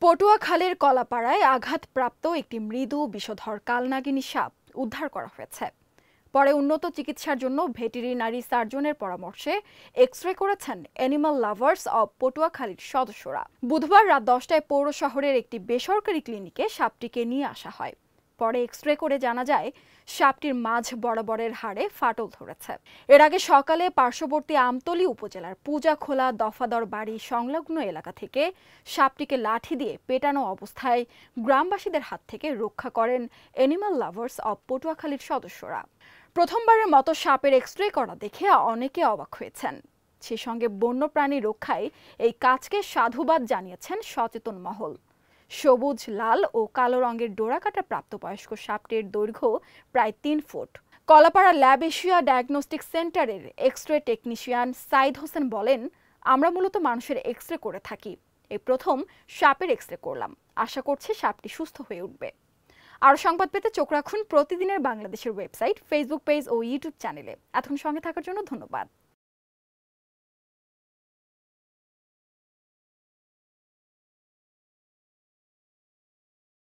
পটুয়াখালীর কলাপাড়ায় আঘাতপ্রাপ্ত একটি মৃদু বিষধর কালনাগিনী সাপ উদ্ধার করা হয়েছে। পরে উন্নত চিকিৎসার জন্য ভেটেরিনারি সার্জনের পরামর্শে এক্স-রে করেছেন অ্যানিমাল লাভার্স অব পটুয়াখালীর সদস্যরা। বুধবার রাত 10টায় পৌর শহরের একটি বেসরকারি ক্লিনিকে সাপটিকে নিয়ে আসা হয়। পরে এক্স-রে করে জানা যায় সাপটির মাঝ বরাবরের হাড়ে ফাটল ধরেছে। এর আগে সকালে পার্শ্ববর্তী আমতলী উপজেলার পূজাখোলা দফাদর বাড়ি সংলগ্ন এলাকা থেকে সাপটিকে লাঠি দিয়ে পেটানো অবস্থায় গ্রামবাসীদের হাত থেকে রক্ষা করেন অ্যানিমাল লাভার্স অব পটুয়াখালীর সদস্যরা। প্রথমবারের মতো সাপের এক্স-রে করা দেখে অনেকে অবাক হয়েছেন। সেই সঙ্গে বন্যপ্রাণী রক্ষায় এই কাজকে সাধুবাদ জানিয়েছেন সচেতন মহল। সবুজ, লাল ও কালো রঙের ডোরাকাটা প্রাপ্তবয়স্ক সাপটির দৈর্ঘ্য প্রায় ৩ foot. Kalapara lab Asia diagnostic সেন্টারের এক্স-রে টেকনিশিয়ান সাইদ হোসেন বলেন, আমরা মূলত মানুষের এক্স-রে করে থাকি। এই প্রথম সাপের এক্স-রে করলাম। আশা করছি সাপটি সুস্থ হয়ে উঠবে। আরও সংবাদ পেতে চোখ রাখুন প্রতিদিনের বাংলাদেশের ওয়েবসাইট, ফেসবুক পেজ ও ইউটিউব চ্যানেলে। এতক্ষণ সঙ্গে থাকার জন্য ধন্যবাদ।